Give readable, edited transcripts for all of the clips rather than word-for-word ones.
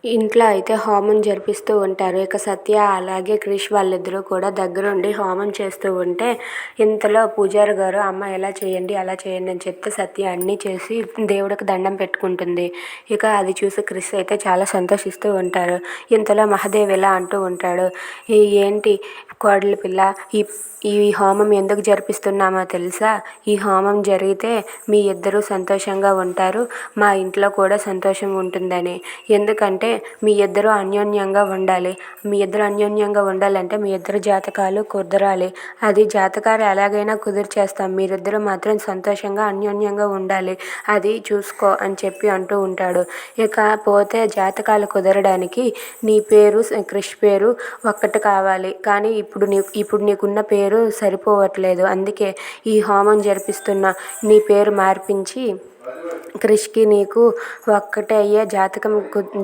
ఇంట్లో అయితే హోమం జరిపిస్తూ ఉంటారు. ఇక సత్య అలాగే క్రిష్ వాళ్ళిద్దరూ కూడా దగ్గరుండి హోమం చేస్తూ ఉంటే ఇంతలో పూజారి గారు అమ్మ ఇలా చేయండి అలా చేయండి అని చెప్తే సత్య అన్నీ చేసి దేవుడికి దండం పెట్టుకుంటుంది. ఇక అది చూసి క్రిష్ అయితే చాలా సంతోషిస్తూ ఉంటారు. ఇంతలో మహాదేవ్ ఇలా అంటూ ఉంటాడు, ఏంటి కోడలి పిల్ల, ఈ ఈ హోమం ఎందుకు జరిపిస్తున్నామో తెలుసా? ఈ హోమం జరిగితే మీ ఇద్దరూ సంతోషంగా ఉంటారు, మా ఇంట్లో కూడా సంతోషం ఉంటుందని. ఎందుకంటే మీ ఇద్దరు అన్యోన్యంగా ఉండాలి. మీ ఇద్దరు అన్యోన్యంగా ఉండాలంటే మీ ఇద్దరు జాతకాలు కుదరాలి. అది జాతకాలు ఎలాగైనా కుదిర్చేస్తాం, మీరిద్దరూ మాత్రం సంతోషంగా అన్యోన్యంగా ఉండాలి, అది చూసుకో అని చెప్పి అంటూ ఉంటాడు. ఇక పోతే జాతకాలు కుదరడానికి నీ పేరు క్రిష్ పేరు ఒక్కటి కావాలి, కానీ ఇప్పుడు నీకున్న పేరు సరిపోవట్లేదు. అందుకే ఈ హోమం జరిపిస్తున్న నీ పేరు మార్పించి క్రిష్కి నీకు ఒక్కటే అయ్యే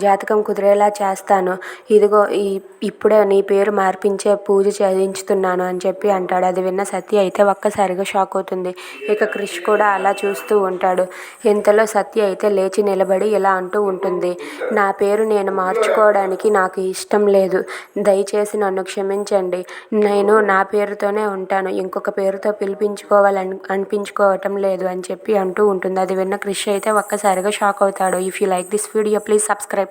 జాతకం కుదిరేలా చేస్తాను. ఇదిగో ఇప్పుడే నీ పేరు మార్పించే పూజ చేయించుతున్నాను అని చెప్పి అంటాడు. అది విన్న సత్య అయితే ఒక్కసారిగా షాక్ అవుతుంది. ఇక క్రిష్ కూడా అలా చూస్తూ ఉంటాడు. ఇంతలో సత్య అయితే లేచి నిలబడి ఇలా అంటూ ఉంటుంది, నా పేరు నేను మార్చుకోవడానికి నాకు ఇష్టం లేదు, దయచేసి నన్ను క్షమించండి. నేను నా పేరుతోనే ఉంటాను, ఇంకొక పేరుతో అనిపించుకోవటం లేదు అని చెప్పి అంటూ ఉంటుంది. అది విన్న క్రిష్ అయితే ఒక్కసారిగా షాక్ అవుతాడు. If you like this video please subscribe.